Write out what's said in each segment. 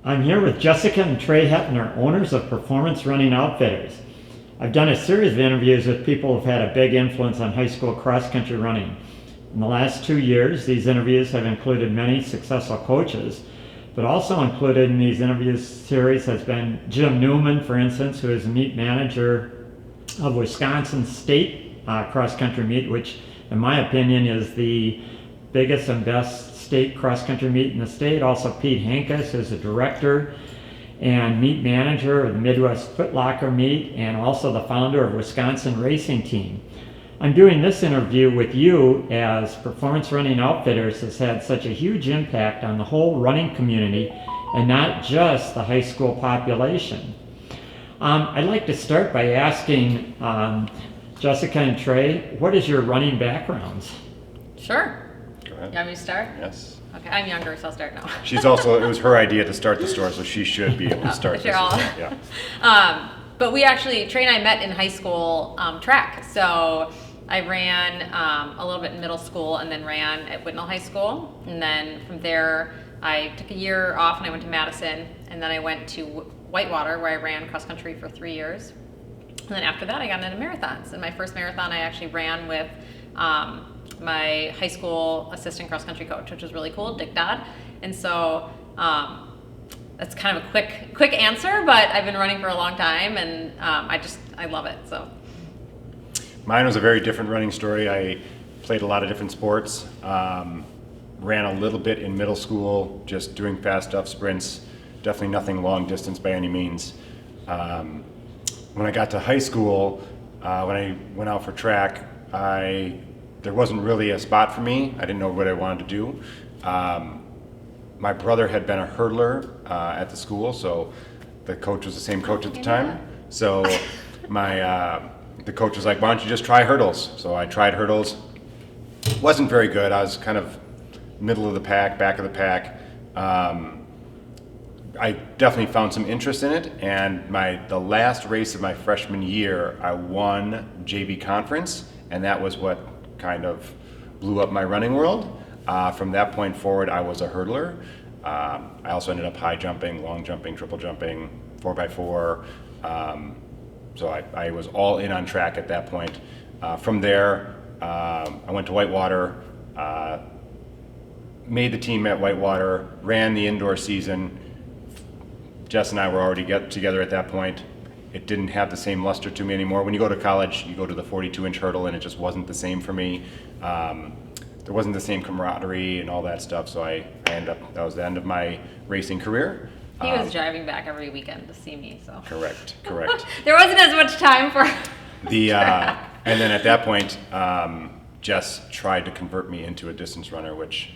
I'm here with Jessica and Trae Hoeppner, owners of Performance Running Outfitters. I've done a series of interviews with people who've had a big influence on high school cross-country running. In the last 2 years, these interviews have included many successful coaches, but also included in these interview series has been Jim Newman, for instance, who is the meet manager of Wisconsin State cross-country meet, which in my opinion is the biggest and best state cross-country meet in the state. Also Pete Hankus is the director and meet manager of the Midwest Foot Locker meet and also the founder of Wisconsin Racing Team. I'm doing this interview with you as Performance Running Outfitters has had such a huge impact on the whole running community and not just the high school population. I'd like to start by asking Jessica and Trae, what is your running backgrounds? Sure. Go ahead. You want me to start? Yes. Okay, I'm younger, so I'll start now. She's also, it was her idea to start the store, so she should be able to start this as well. Yeah. But we actually, Trae and I met in high school track. So I ran a little bit in middle school and then ran at Whitnall High School. And then from there, I took a year off and I went to Madison. And then I went to Whitewater, where I ran cross country for 3 years. And then after that, I got into marathons. And my first marathon, I actually ran with my high school assistant cross country coach, which was really cool, Dick Dodd. And so that's kind of a quick answer, but I've been running for a long time, and I love it. So Mine was a very different running story. I played a lot of different sports. Ran a little bit in middle school, just doing fast stuff, sprints. Definitely nothing long distance by any means. When I got to high school, when I went out for track, there wasn't really a spot for me. I didn't know what I wanted to do. My brother had been a hurdler at the school, so the coach was the same coach at the time. So the coach was like, why don't you just try hurdles? So I tried hurdles. Wasn't very good. I was kind of middle of the pack, back of the pack. I definitely found some interest in it, and the last race of my freshman year, I won JV conference, and that was what kind of blew up my running world. From that point forward, I was a hurdler. I also ended up high jumping, long jumping, triple jumping, 4x4. So I was all in on track at that point. From there, I went to Whitewater, made the team at Whitewater, ran the indoor season. Jess and I were already together at that point. It didn't have the same luster to me anymore. When you go to college, you go to the 42-inch hurdle, and it just wasn't the same for me. There wasn't the same camaraderie and all that stuff, so that was the end of my racing career. he was driving back every weekend to see me. So Correct. there wasn't as much time for And then at that point, Jess tried to convert me into a distance runner, which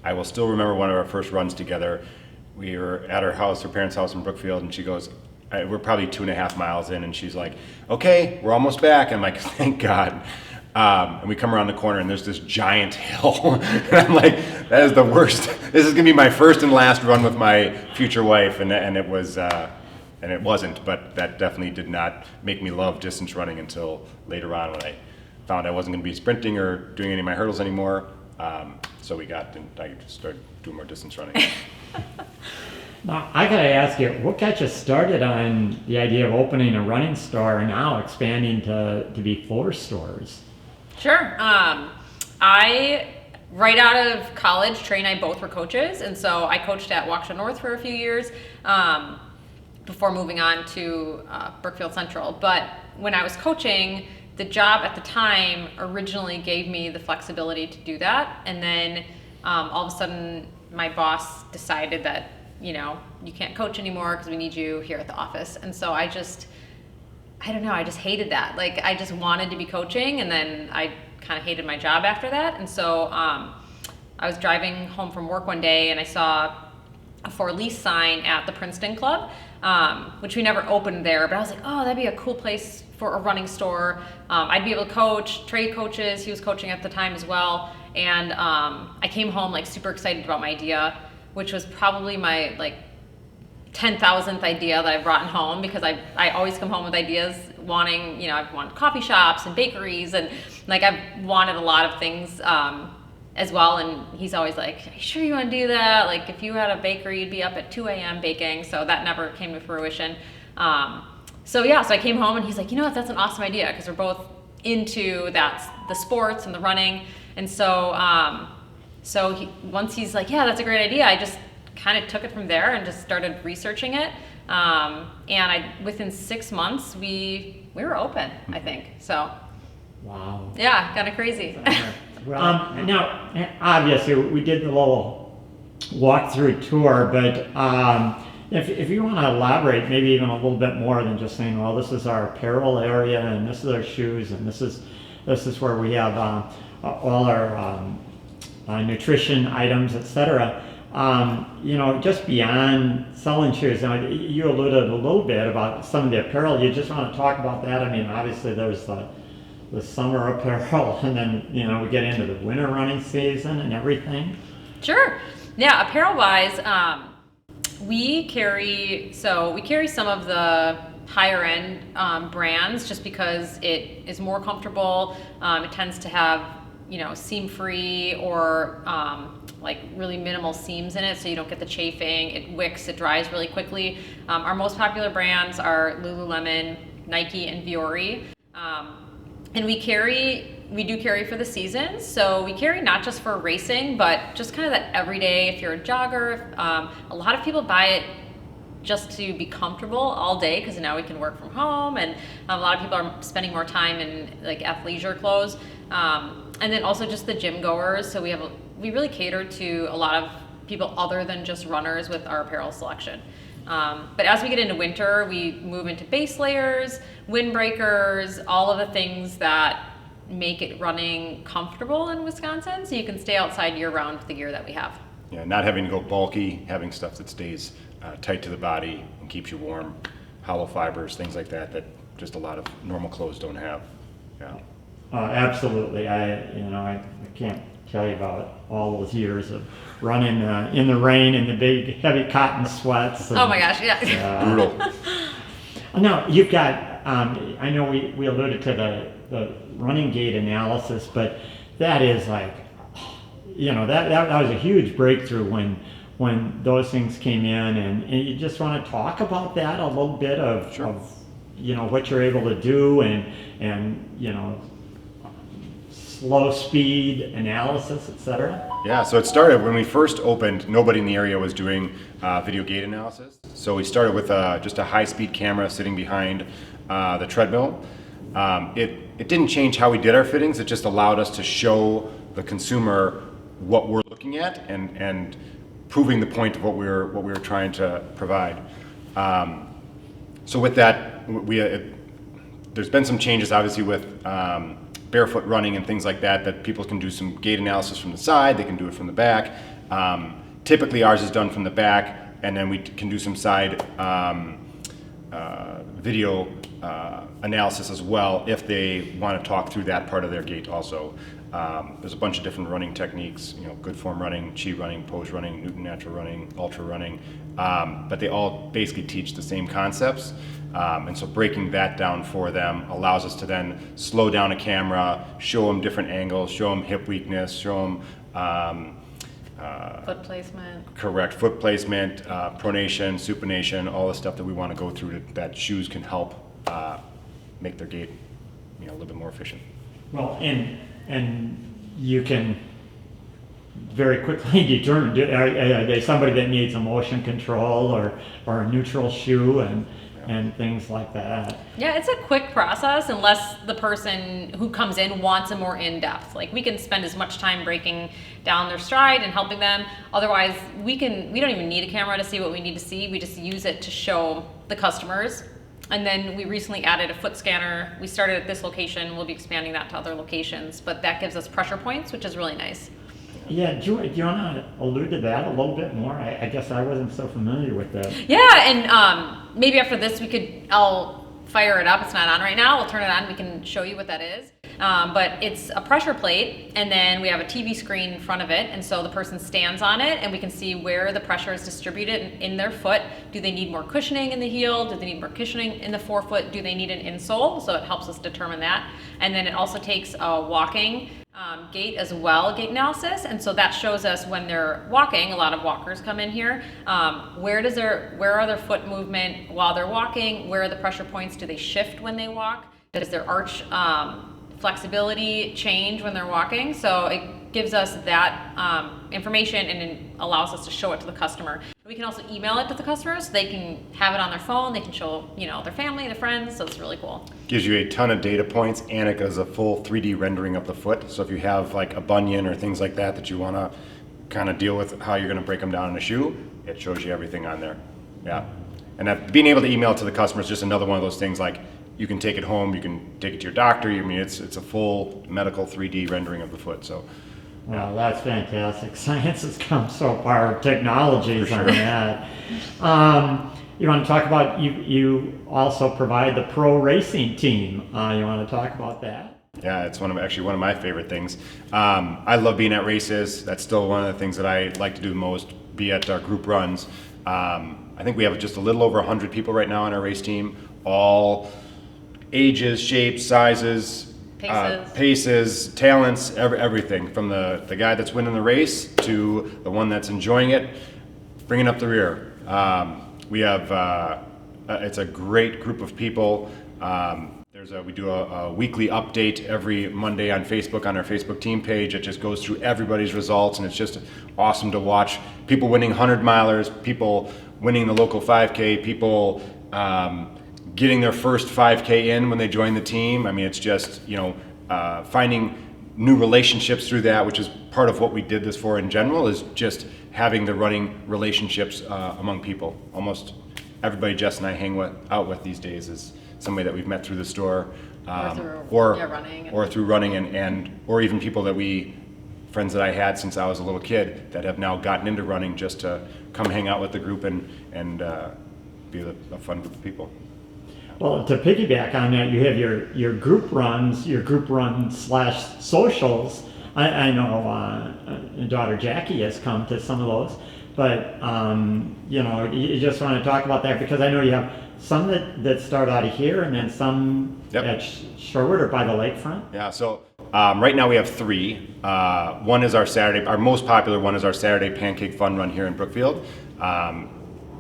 I will still remember one of our first runs together. We were at her house, her parents' house in Brookfield, and she goes, we're probably 2.5 miles in, and she's like, okay, we're almost back. And I'm like, thank God. And we come around the corner, and there's this giant hill. And I'm like, that is the worst. This is going to be my first and last run with my future wife. And it was, and it wasn't, but that definitely did not make me love distance running until later on when I found I wasn't going to be sprinting or doing any of my hurdles anymore. So I just started doing more distance running. Now, I gotta ask you, what got you started on the idea of opening a running store and now expanding to be 4 stores? Sure. I, right out of college, Trae and I both were coaches, and so I coached at Waukesha North for a few years before moving on to Brookfield Central. But when I was coaching, the job at the time originally gave me the flexibility to do that, and then all of a sudden my boss decided that, you can't coach anymore because we need you here at the office. And so I just hated that. Like, I just wanted to be coaching, and then I kind of hated my job after that. And so I was driving home from work one day, and I saw a for lease sign at the Princeton Club, which we never opened there, but I was like, oh, that'd be a cool place for a running store. I'd be able to coach. Trae coaches, he was coaching at the time as well. And I came home like super excited about my idea, which was probably my 10,000th idea that I've brought home, because I always come home with ideas wanting, I've wanted coffee shops and bakeries, and I've wanted a lot of things as well, and he's always like, "Are you sure you want to do that? Like, if you had a bakery, you'd be up at 2 a.m. baking." So that never came to fruition. So I came home and he's like, "You know what? That's an awesome idea," because we're both into the sports and the running, and so once he's like, "Yeah, that's a great idea," I just kind of took it from there and just started researching it. And within 6 months we were open, I think. So Wow. yeah, kind of crazy. Well, now, obviously, we did the little walkthrough tour, but if you want to elaborate maybe even a little bit more than just saying, well, this is our apparel area, and this is our shoes, and this is where we have all our nutrition items, etc. Just beyond selling shoes, now, you alluded a little bit about some of the apparel. You just want to talk about that? I mean, obviously, there's the summer apparel, and then we get into the winter running season and everything. Sure. Yeah, apparel wise, we carry some of the higher end brands just because it is more comfortable. It tends to have seam free or like really minimal seams in it, so you don't get the chafing. It wicks, it dries really quickly. Our most popular brands are Lululemon, Nike, and Vuori. And we do carry for the seasons, so we carry not just for racing, but just kind of that everyday, if you're a jogger. A lot of people buy it just to be comfortable all day, because now we can work from home, and a lot of people are spending more time in like athleisure clothes. And then also just the gym goers, so we really cater to a lot of people other than just runners with our apparel selection. But as we get into winter, we move into base layers, windbreakers, all of the things that make it running comfortable in Wisconsin, so you can stay outside year round with the gear that we have. Yeah, not having to go bulky, having stuff that stays tight to the body and keeps you warm, hollow fibers, things like that just a lot of normal clothes don't have. Yeah. Absolutely. I can't tell you about all those years of running in the rain in the big heavy cotton sweats. Oh my gosh, yeah. Brutal. Now, you've got, I know we alluded to the running gait analysis, but that is like, that was a huge breakthrough when those things came in, and you just want to talk about that a little bit of, Sure. of what you're able to do and slow speed analysis, etc. Yeah, so it started when we first opened, nobody in the area was doing video gait analysis. So we started with just a high-speed camera sitting behind the treadmill. It didn't change how we did our fittings, it just allowed us to show the consumer what we're looking at and proving the point of what we were trying to provide. So with that, there's been some changes obviously with barefoot running and things like that people can do some gait analysis from the side, they can do it from the back. Typically ours is done from the back, and then we can do some side video analysis as well if they want to talk through that part of their gait also. There's a bunch of different running techniques, good form running, chi running, pose running, Newton natural running, ultra running, but they all basically teach the same concepts. And so breaking that down for them allows us to then slow down a camera, show them different angles, show them hip weakness, show them Foot placement. correct foot placement, pronation, supination, all the stuff that we want to go through that shoes can help make their gait a little bit more efficient. Well, and you can very quickly determine, are they somebody that needs a motion control or a neutral shoe and things like that. Yeah, it's a quick process unless the person who comes in wants a more in-depth. Like, we can spend as much time breaking down their stride and helping them. Otherwise, we don't even need a camera to see what we need to see. We just use it to show the customers. And then we recently added a foot scanner. We started at this location. We'll be expanding that to other locations, but that gives us pressure points, which is really nice. Yeah, do you want to allude to that a little bit more? I guess I wasn't so familiar with that. Yeah, and maybe after this I'll fire it up. It's not on right now. We'll turn it on. We can show you what that is. But it's a pressure plate, and then we have a TV screen in front of it, and so the person stands on it, and we can see where the pressure is distributed in their foot. Do they need more cushioning in the heel? Do they need more cushioning in the forefoot? Do they need an insole? So it helps us determine that. And then it also takes a walking gait as well, gait analysis, and so that shows us when they're walking. A lot of walkers come in here. Where are their foot movement while they're walking? Where are the pressure points? Do they shift when they walk? Does their arch flexibility change when they're walking? So it gives us that information and it allows us to show it to the customer. We can also email it to the customer so they can have it on their phone. They can show, their family, their friends. So it's really cool. Gives you a ton of data points, and it does a full 3D rendering of the foot. So if you have like a bunion or things like that you want to kind of deal with how you're going to break them down in a shoe, it shows you everything on there. Yeah. And being able to email to the customer is just another one of those things, like you can take it home, you can take it to your doctor. I mean, it's a full medical 3D rendering of the foot. So. Well, that's fantastic. Science has come so far, technologies on that. You want to talk about, you also provide the pro racing team. You want to talk about that? Yeah, it's one of my favorite things. I love being at races. That's still one of the things that I like to do the most, be at our group runs. I think we have just a little over 100 people right now on our race team, all ages, shapes, sizes, paces, talents, everything, from the guy that's winning the race to the one that's enjoying it, bringing up the rear. We have it's a great group of people. We do a weekly update every Monday on Facebook, on our Facebook team page. It just goes through everybody's results, and it's just awesome to watch people winning 100 milers, people winning the local 5K, people getting their first 5K in when they join the team. I mean, it's just, finding new relationships through that, which is part of what we did this for in general, is just having the running relationships among people. Almost everybody Jess and I hang out with these days is somebody that we've met through the store, running, or through running, and or even people friends that I had since I was a little kid that have now gotten into running just to come hang out with the group and be a fun group of people. Well, to piggyback on that, you have your group runs, / socials. I know your daughter Jackie has come to some of those, but you just want to talk about that, because I know you have some that start out of here and then some at Sherwood or by the lakefront. Yeah, so right now we have 3. One is our most popular one is our Saturday Pancake Fun Run here in Brookfield.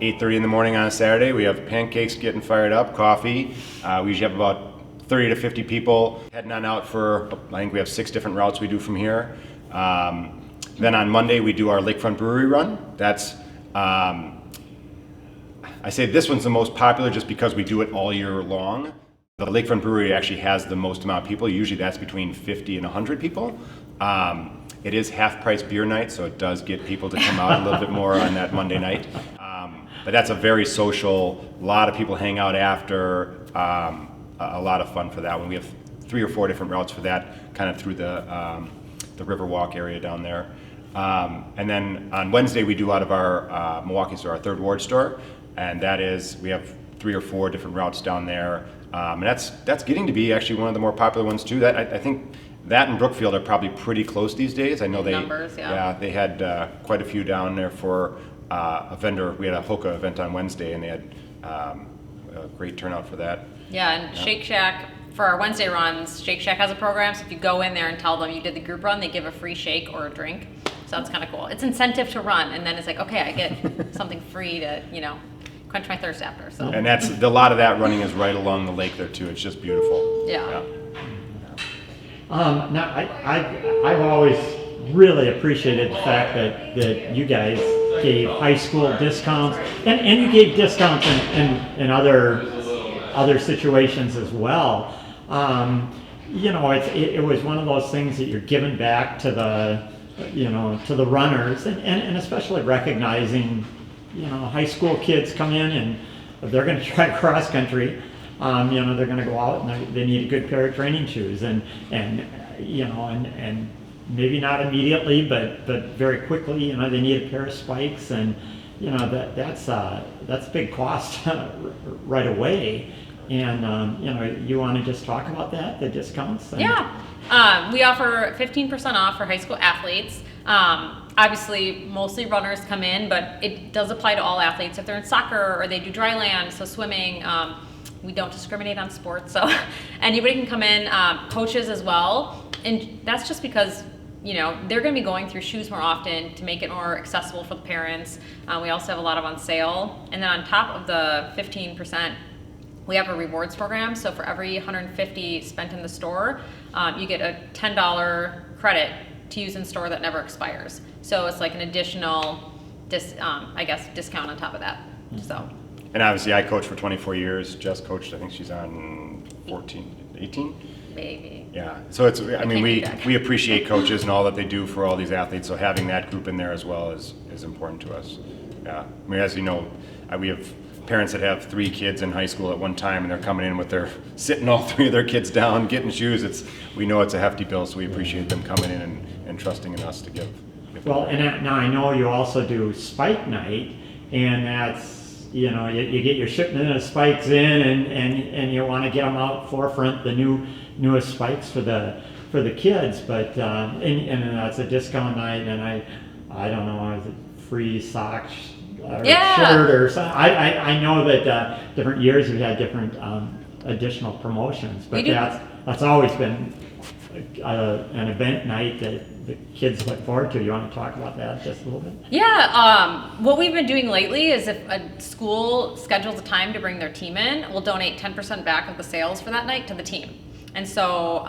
8:30 in the morning on a Saturday, we have pancakes getting fired up, coffee. We usually have about 30 to 50 people heading on out for, I think we have 6 different routes we do from here. Then on Monday we do our Lakefront Brewery Run. That's, I say this one's the most popular just because we do it all year long. The Lakefront Brewery actually has the most amount of people. Usually that's between 50 and 100 people. It is half-price beer night, so it does get people to come out a little bit more on that Monday night. But that's a very social, a lot of people hang out after, a lot of fun for that one. We have 3 or 4 different routes for that, kind of through the Riverwalk area down there. And then on Wednesday we do out of our Milwaukee store, our Third Ward store, and we have 3 or 4 different routes down there. And that's getting to be actually one of the more popular ones too. That I think that and Brookfield are probably pretty close these days. I know they had quite a few down there for a vendor. We had a Hoka event on Wednesday, and they had a great turnout for that. Yeah, and Shake Shack, for our Wednesday runs, Shake Shack has a program, so if you go in there and tell them you did the group run, they give a free shake or a drink. So that's kind of cool. It's incentive to run, and then it's like, okay, I get something free to, quench my thirst after. So. And a lot of that running is right along the lake there too. It's just beautiful. Yeah. Now, I've always really appreciated the fact that you guys gave high school discounts, and you gave discounts in other situations as well. It was one of those things that you're giving back to the runners, and especially recognizing, high school kids come in and if they're going to try cross country, they're going to go out and they need a good pair of training shoes, and maybe not immediately, but very quickly, they need a pair of spikes, and that's big cost right away. And you want to just talk about that, the discounts? We offer 15% off for high school athletes. Obviously, mostly runners come in, but it does apply to all athletes. If they're in soccer or they do dry land, so swimming, we don't discriminate on sports, so anybody can come in. Coaches as well. and that's just because, they're going to be going through shoes more often to make it more accessible for the parents. We also have a lot of on sale. And then on top of the 15%, we have a rewards program. So for every 150 spent in the store, you get a $10 credit to use in store that never expires. So it's like an additional, discount on top of that. So. And obviously I coached for 24 years. Jess coached, I think she's on 18? Maybe. Yeah, so we appreciate coaches and all that they do for all these athletes, so having that group in there as well is important to us. Yeah, I mean, as you know, we have parents that have 3 kids in high school at one time, and they're coming in with sitting all 3 of their kids down, getting shoes. We know it's a hefty bill, so we appreciate them coming in and trusting in us to give. Well, and now I know you also do Spike Night, and that's, you get your shipment of spikes in, and you want to get them out forefront, the newest spikes for the kids, but and that's a discount night, and I don't know, is it free socks or shirt or something? I know that different years we've had different additional promotions, but that's always been an event night that the kids look forward to. You want to talk about that just a little bit? Yeah, what we've been doing lately is if a school schedules a time to bring their team in, we'll donate 10% back of the sales for that night to the team. And so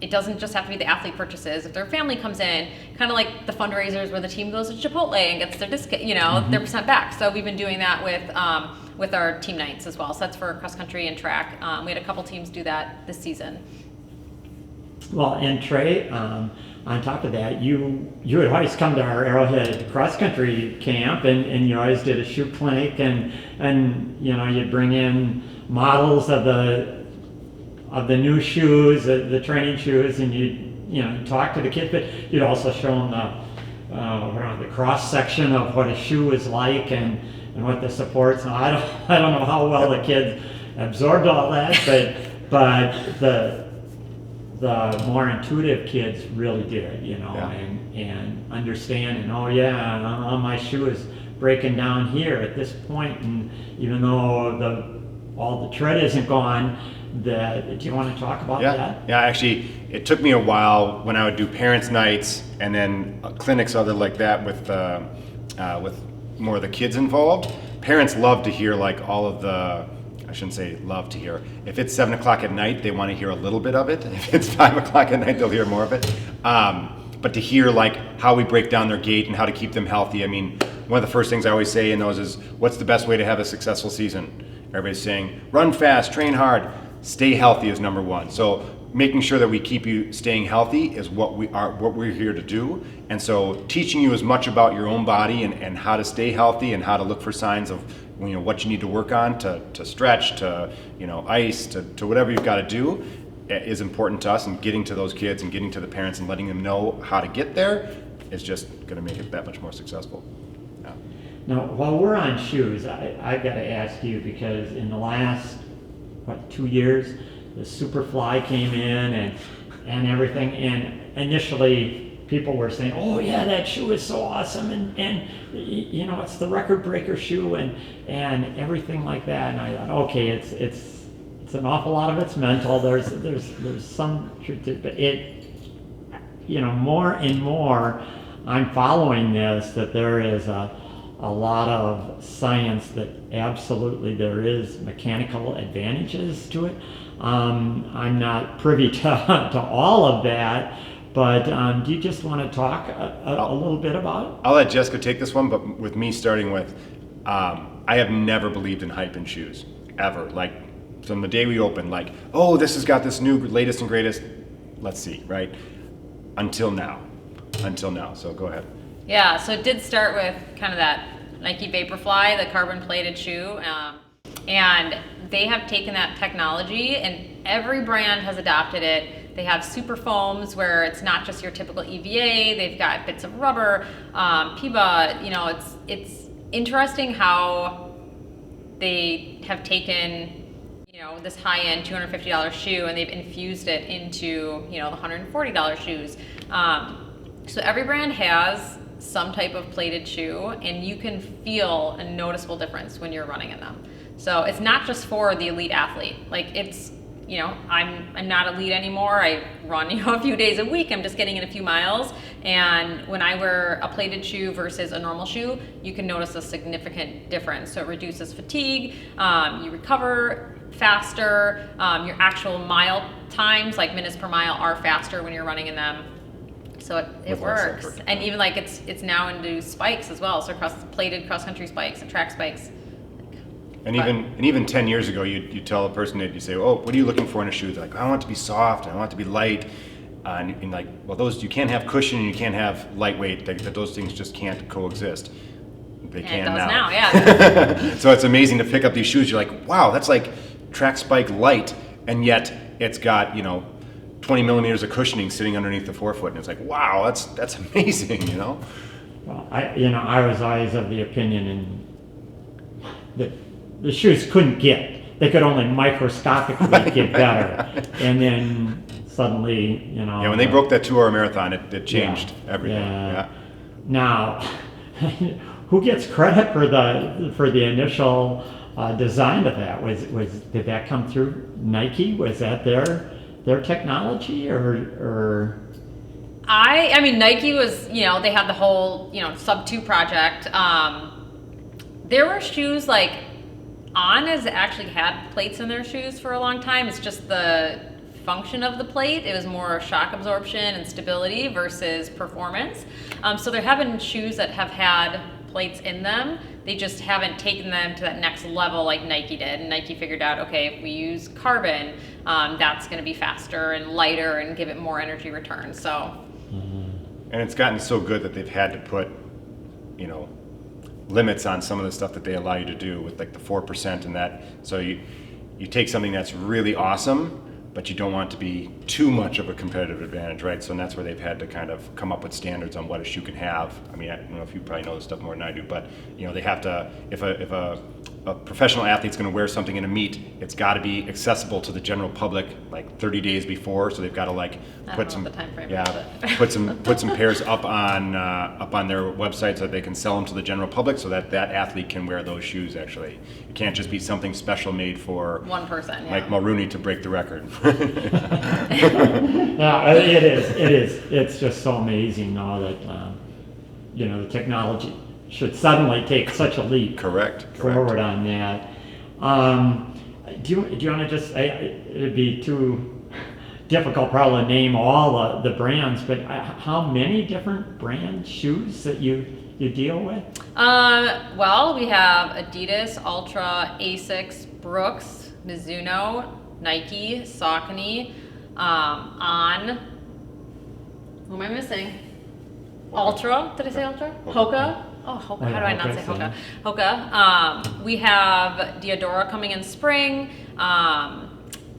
it doesn't just have to be the athlete purchases. If their family comes in, kind of like the fundraisers where the team goes to Chipotle and gets their discount, their percent back. So we've been doing that with our team nights as well. So that's for cross country and track. We had a couple teams do that this season. Well, and Trae, on top of that, you would always come to our Arrowhead cross country camp, and you always did a shoe clinic, and you'd bring in models of the new shoes, the training shoes, and you'd talk to the kids, but you'd also show them the cross section of what a shoe is like and what the supports. Now, I don't know how well the kids absorbed all that, but the more intuitive kids really did, and understand, and my shoe is breaking down here at this point, and even though all the tread isn't gone, do you want to talk about that? Yeah, actually, it took me a while when I would do parents' nights and then clinics other like that with more of the kids involved. Parents love to hear all of I shouldn't say love to hear. If it's 7 o'clock at night, they want to hear a little bit of it. If it's 5 o'clock at night, they'll hear more of it. But to hear how we break down their gait and how to keep them healthy. I mean, one of the first things I always say in those is, what's the best way to have a successful season? Everybody's saying, run fast, train hard, stay healthy is number one. So making sure that we keep you staying healthy is what we're here to do. And so teaching you as much about your own body and how to stay healthy and how to look for signs of what you need to work on to stretch, to ice, to whatever you've got to do is important to us, and getting to those kids and getting to the parents and letting them know how to get there is just going to make it that much more successful. Yeah. Now, while we're on shoes, I've got to ask you, because in the last 2 years, the Superfly came in and everything, and initially people were saying, oh yeah, that shoe is so awesome, and it's the record breaker shoe and everything like that. And I thought, okay, it's an awful lot of it's mental. There's some truth to it, but more and more I'm following this, that there is a lot of science that absolutely there is mechanical advantages to it. I'm not privy to all of that, but do you just want to talk a little bit about it? I'll let Jessica take this one, but with me starting with, I have never believed in hype in shoes, ever. From the day we opened, oh, this has got this new latest and greatest, let's see, right? Until now, so go ahead. Yeah, so it did start with kind of that Nike Vaporfly, the carbon plated shoe, and they have taken that technology and every brand has adopted it. They have super foams where it's not just your typical EVA, they've got bits of rubber, PIBA, it's interesting how they have taken this high-end $250 shoe and they've infused it into the $140 shoes. So every brand has some type of plated shoe, and you can feel a noticeable difference when you're running in them. So it's not just for the elite athlete. I'm not elite anymore. I run, a few days a week. I'm just getting in a few miles. And when I wear a plated shoe versus a normal shoe, you can notice a significant difference. So it reduces fatigue, you recover faster, your actual mile times, like minutes per mile, are faster when you're running in them. So it With less works. effort. And even like it's now into spikes as well. So plated cross country spikes and track spikes. And even 10 years ago, you tell a person that you say, oh, what are you looking for in a shoe? They're like, I want it to be soft, I want it to be light. And like, well, those, you can't have cushion and you can't have lightweight. Those things just can't coexist. They And can it does now. now, yeah. So it's amazing to pick up these shoes. You're like, wow, that's like track spike light, and yet it's got 20 millimeters of cushioning sitting underneath the forefoot, and it's like, wow, that's amazing, Well, I was always of the opinion that the shoes couldn't get. They could only microscopically get better, and then suddenly, Yeah, when they broke that 2-hour marathon, it changed everything. Yeah. Now, who gets credit for the initial design of that? Did that come through Nike? Was that their technology or? I mean, Nike was, they had the whole, Sub 2 project. There were shoes like On has actually had plates in their shoes for a long time. It's just the function of the plate. It was more shock absorption and stability versus performance. So there have been shoes that have had plates in them. They just haven't taken them to that next level like Nike did. And Nike figured out, okay, if we use carbon, that's going to be faster and lighter and give it more energy return. So. And it's gotten so good that they've had to put, limits on some of the stuff that they allow you to do with like the 4% and that. So you take something that's really awesome, but you don't want it to be too much of a competitive advantage, right? So and that's where they've had to kind of come up with standards on what a shoe can have. I mean, I don't know if you probably know this stuff more than I do, but they have to, if a professional athlete's going to wear something in a meet, it's got to be accessible to the general public like 30 days before. So they've got to like put some, put some pairs up on their website so that they can sell them to the general public, so that athlete can wear those shoes. Actually, it can't just be something special made for one person, like Mulrooney to break the record. No, it is. It's just so amazing now that the technology should suddenly take such a leap Correct. forward on that. Do you want to just? It'd be too difficult probably to name all the brands, but how many different brand shoes that you deal with? Well, we have Adidas, Ultra, Asics, Brooks, Mizuno, Nike, Saucony, On. Who am I missing? Ultra. Did I say Ultra? Hoka. Oh, Hoka. How do I not say Hoka? Hoka. We have Diadora coming in spring.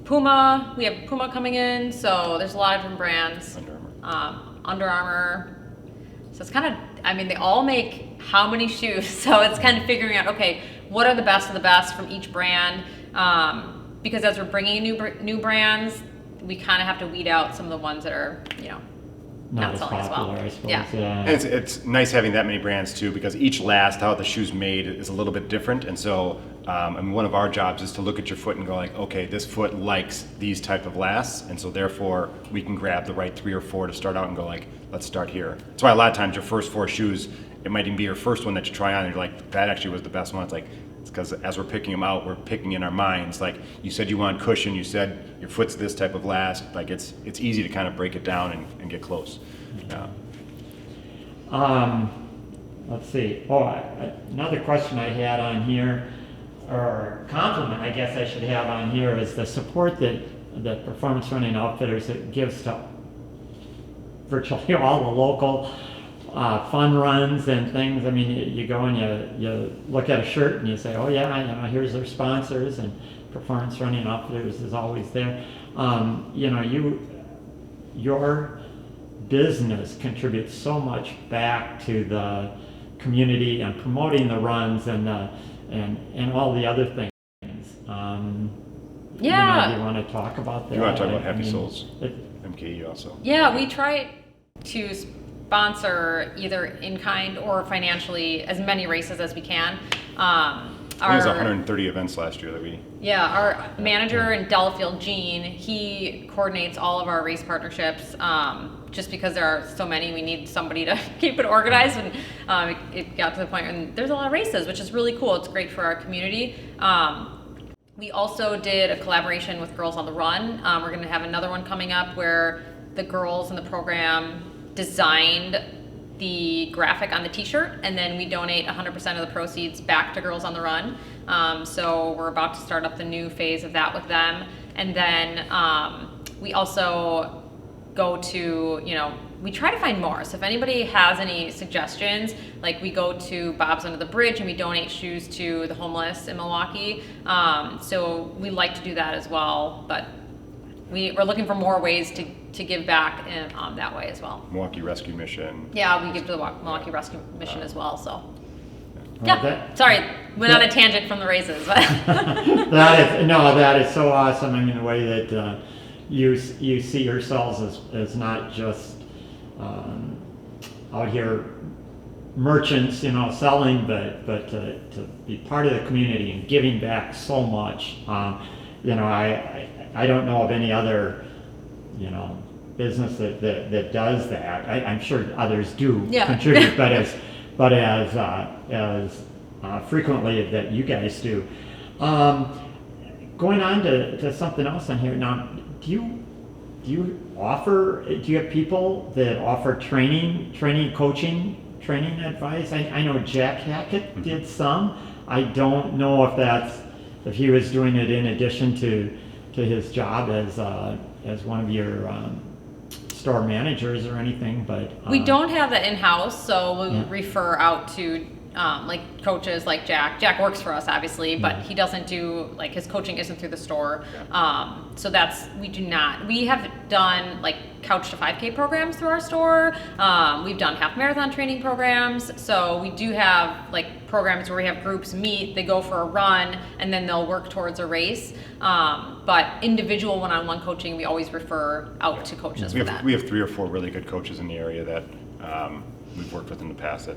Puma. We have Puma coming in. So there's a lot of different brands. Under Armour. So it's kind of, they all make how many shoes? So it's kind of figuring out, okay, what are the best of the best from each brand? Because as we're bringing in new brands, we kind of have to weed out some of the ones that are, not as selling as popular, well. I suppose. Yeah. And it's nice having that many brands too, because each last, how the shoe's made is a little bit different. And so, one of our jobs is to look at your foot and go like, okay, this foot likes these type of lasts, and so therefore we can grab the right 3 or 4 to start out and go like, let's start here. That's why a lot of times your first 4 shoes, it might even be your first one that you try on, and you're like, that actually was the best one. It's like, it's because as we're picking them out, we're picking in our minds. Like you said, you want cushion. You said your foot's this type of last. Like it's easy to kind of break it down and get close. Yeah. Let's see. Another question I had on here, or compliment I guess I should have on here, is the support that Performance Running Outfitters gives to virtually all the local fun runs and things. I mean, you go and you look at a shirt and you say, oh yeah, here's their sponsors, and Performance Running Outfitters is always there. Your business contributes so much back to the community and promoting the runs and all the other things. Do you want to talk about that? You want to talk about Happy Souls, MKE also? Yeah, we try to sponsor either in kind or financially as many races as we can. I think it was 130 events last year that we. Yeah, our manager in Delafield, Gene, he coordinates all of our race partnerships. Just because there are so many, we need somebody to keep it organized. And it got to the point where there's a lot of races, which is really cool. It's great for our community. We also did a collaboration with Girls on the Run. We're going to have another one coming up where the girls in the program designed the graphic on the t-shirt, and then we donate 100% of the proceeds back to Girls on the Run. So we're about to start up the new phase of that with them. And then we also go to, we try to find more. So if anybody has any suggestions, like we go to Bob's Under the Bridge and we donate shoes to the homeless in Milwaukee. So we like to do that as well, but we're looking for more ways to give back that way as well. Milwaukee Rescue Mission. Yeah, we give to the Milwaukee Rescue Mission as well. So, Sorry, went on a tangent from the races. But that is so awesome. I mean, the way that you see yourselves as not just out here merchants, selling, but to be part of the community and giving back so much. I don't know of any other, business that does that. I'm sure others do contribute, but as frequently that you guys do. Going on to something else on here now. Do you have people that offer training, coaching, training advice? I know Jack Hackett did some. I don't know if he was doing it in addition to his job as one of your store managers or anything, but we don't have that in-house, so we refer out to like coaches like Jack. Jack works for us, obviously, but he doesn't do, his coaching isn't through the store. So we do not. We have done Couch to 5K programs through our store. We've done half marathon training programs. So we do have programs where we have groups meet, they go for a run, and then they'll work towards a race. But individual one-on-one coaching, we always refer out to coaches for that. We have 3 or 4 really good coaches in the area that we've worked with in the past that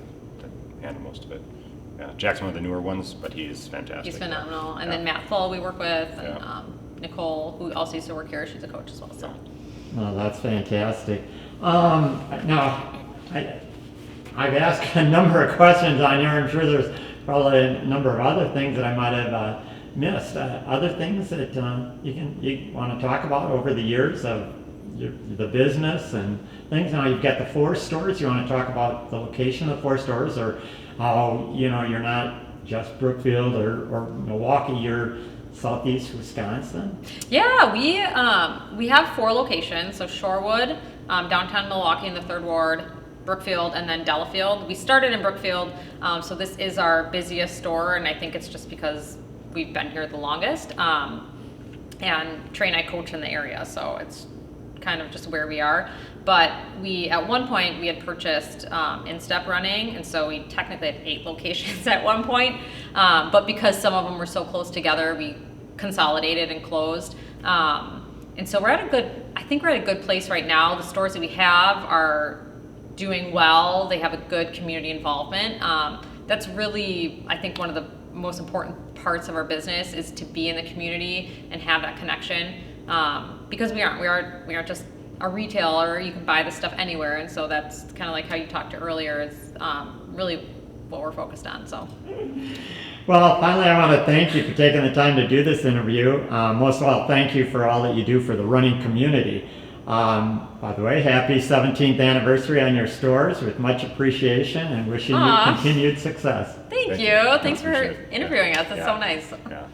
handle most of it. Yeah, Jack's one of the newer ones, but he's fantastic. He's phenomenal. And then Matt Full we work with, and Nicole, who also used to work here, she's a coach as well. So. Oh, that's fantastic. Now, I've asked a number of questions on here. I'm sure there's probably a number of other things that I might have missed. Other things that you want to talk about over the years of the business and things. Now you've got the 4 stores. You want to talk about the location of the 4 stores, or how you're not just Brookfield or Milwaukee. You're Southeast Wisconsin. Yeah, we have 4 locations. So Shorewood, downtown Milwaukee in the 3rd Ward, Brookfield, and then Delafield. We started in Brookfield, so this is our busiest store, and I think it's just because we've been here the longest. And Trae and I coach in the area, so it's kind of just where we are. But at one point we had purchased in-step running, and so we technically had 8 locations at one point. But because some of them were so close together, we consolidated and closed. And so I think we're at a good place right now. The stores that we have are doing well. They have a good community involvement. That's really, I think, one of the most important parts of our business is to be in the community and have that connection. Because we aren't just a retailer. You can buy this stuff anywhere, and so that's kind of like how you talked to earlier. Is really what we're focused on. So. Well, finally, I want to thank you for taking the time to do this interview. Most of all, thank you for all that you do for the running community. By the way, happy 17th anniversary on your stores, with much appreciation, and wishing you continued success. Thank you. Thanks for interviewing us. That's so nice. Yeah,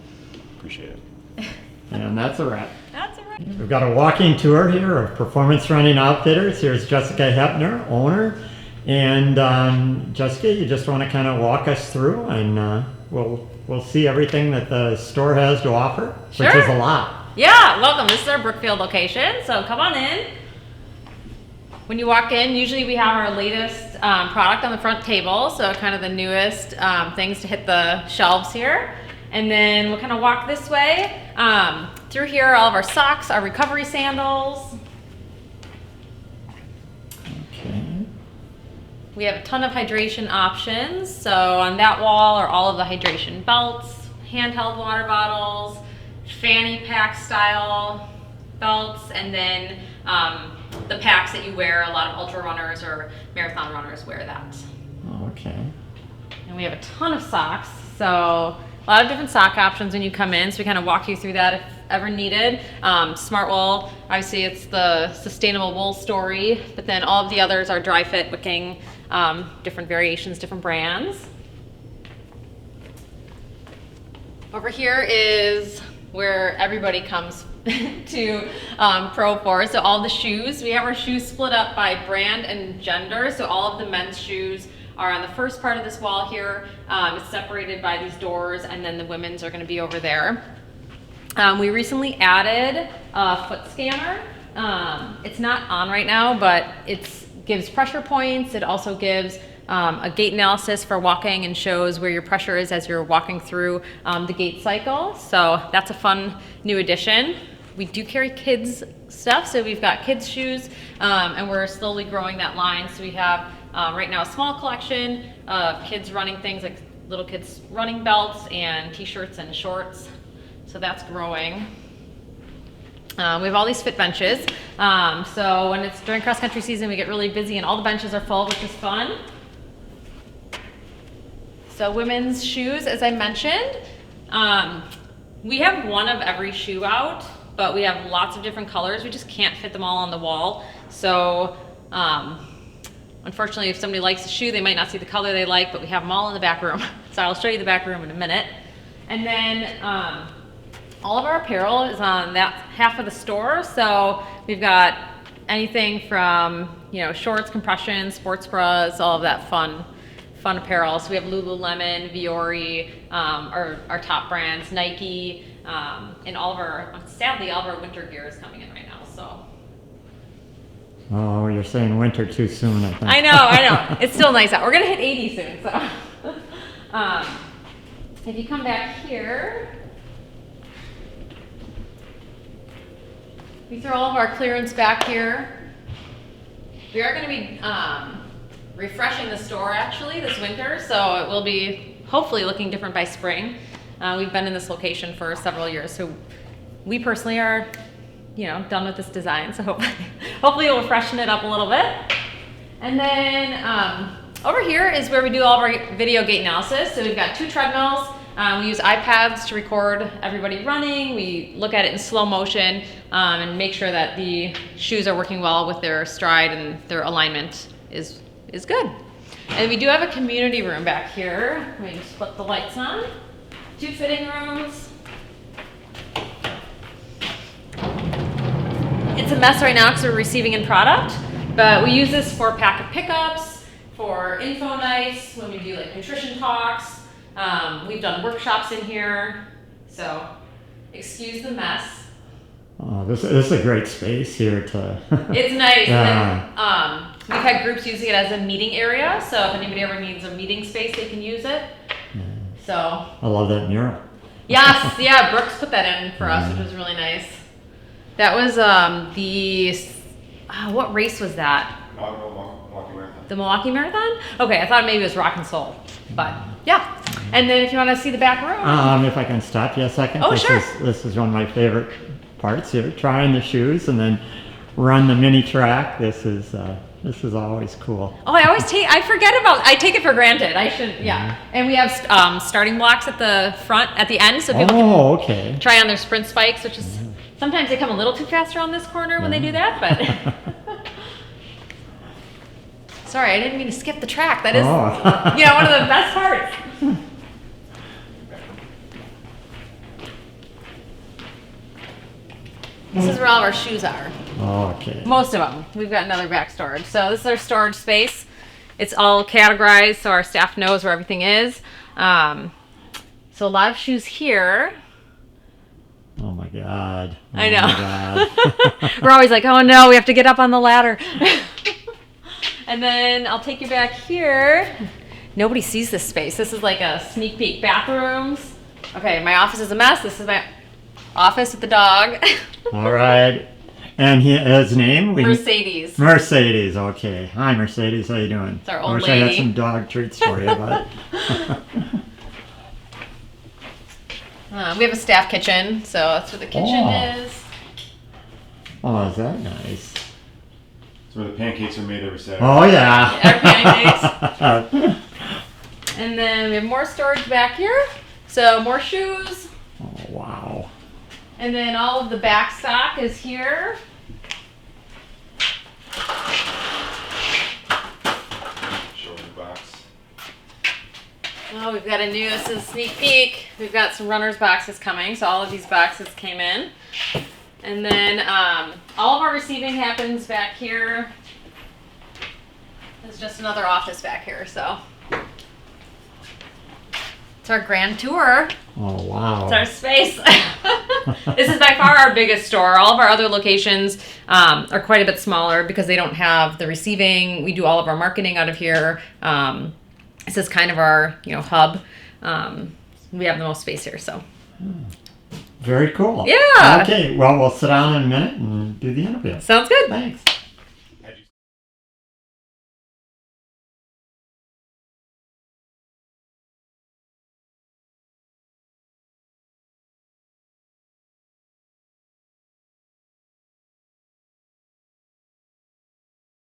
appreciate it. And that's a wrap. That's a wrap. We've got a walking tour here of Performance Running Outfitters. Here's Jessica Hoeppner, owner. And Jessica, you just want to kind of walk us through, and we'll see everything that the store has to offer, which is a lot. Yeah, welcome. This is our Brookfield location, so come on in. When you walk in, usually we have our latest product on the front table, so kind of the newest things to hit the shelves here. And then we'll kind of walk this way. Through here, all of our socks, our recovery sandals. Okay. We have a ton of hydration options. So on that wall are all of the hydration belts, handheld water bottles, fanny pack style belts, and then the packs that you wear. A lot of ultra runners or marathon runners wear that. Oh, okay. And we have a ton of socks. So a lot of different sock options when you come in. So we kind of walk you through that if ever needed. Smart wool, obviously it's the sustainable wool story, but then all of the others are dry fit wicking, different variations, different brands. Over here is where everybody comes to Pro for. So all the shoes, we have our shoes split up by brand and gender. So all of the men's shoes are on the first part of this wall here. It's separated by these doors, and then the women's are going to be over there. We recently added a foot scanner. It's not on right now, but it gives pressure points. It also gives a gait analysis for walking and shows where your pressure is as you're walking through the gait cycle. So that's a fun new addition. We do carry kids stuff, so we've got kids shoes, and we're slowly growing that line. So we have right now a small collection of kids running things like little kids running belts and t-shirts and shorts. So that's growing. We have all these fit benches. So when it's during cross country season, we get really busy and all the benches are full, which is fun. So women's shoes, as I mentioned, we have one of every shoe out, but we have lots of different colors. We just can't fit them all on the wall. So unfortunately, if somebody likes a shoe, they might not see the color they like, but we have them all in the back room. So I'll show you the back room in a minute. And then all of our apparel is on that half of the store. So we've got anything from, shorts, compression, sports bras, all of that fun apparel. So we have Lululemon, Viore, our top brands, Nike, and sadly, all of our winter gear is coming in right now, so. Oh, you're saying winter too soon, I think. I know. It's still nice out. We're gonna hit 80 soon, so. If you come back here, we throw all of our clearance back here. We are gonna be refreshing the store actually this winter, so it will be hopefully looking different by spring. We've been in this location for several years, so we personally are, done with this design. So hopefully we'll freshen it up a little bit. And then over here is where we do all of our video gait analysis. So we've got 2 treadmills. We use iPads to record everybody running. We look at it in slow motion and make sure that the shoes are working well with their stride and their alignment is good. And we do have a community room back here. Let me just put the lights on. 2 fitting rooms. It's a mess right now because we're receiving in product, but we use this for packet pickups, for info nights, when we do like nutrition talks. We've done workshops in here, so excuse the mess. Oh, this is a great space here to. It's nice. Yeah. And then, we've had groups using it as a meeting area, so if anybody ever needs a meeting space, they can use it. Yeah. So. I love that mural. Yes, yeah, Brooks put that in for us, which was really nice. That was what race was that? Milwaukee Marathon. The Milwaukee Marathon? Okay, I thought maybe it was Rock and Soul, but yeah. And then if you want to see the back room. If I can stop you a second. Oh, sure. This is one of my favorite parts here, trying the shoes and then run the mini track. This is always cool. Oh, I take it for granted. I should, yeah. And we have starting blocks at the front, at the end, so people can try on their sprint spikes, which is, sometimes they come a little too fast around this corner when they do that, but. Sorry, I didn't mean to skip the track. That is, one of the best parts. This is where all of our shoes are. Okay. Most of them. We've got another back storage. So this is our storage space. It's all categorized so our staff knows where everything is. So a lot of shoes here. Oh my God. I know. My God. We're always like, oh no, we have to get up on the ladder. And then I'll take you back here. Nobody sees this space. This is like a sneak peek. Bathrooms. Okay, my office is a mess. This is my office with the dog. All right. And his name? Mercedes. Mercedes, okay. Hi, Mercedes. How you doing? It's our old I wish I had lady. some dog treats for you, but... We have a staff kitchen, so that's where the kitchen is. Oh, is that nice? That's where the pancakes are made every Saturday. Oh, yeah. Our pancakes. And then we have more storage back here. So more shoes. Oh, wow. And then all of the back stock is here. Show the box. Oh, we've got a new, this is a sneak peek. We've got some runner's boxes coming. So all of these boxes came in. And then all of our receiving happens back here. There's just another office back here, so. It's our grand tour. Oh, wow. It's our space. This is by far our biggest store. All of our other locations are quite a bit smaller because they don't have the receiving. We do all of our marketing out of here. This is kind of our hub. We have the most space here, so. Very cool. Yeah. Okay, well, we'll sit down in a minute and do the interview. Sounds good. Thanks.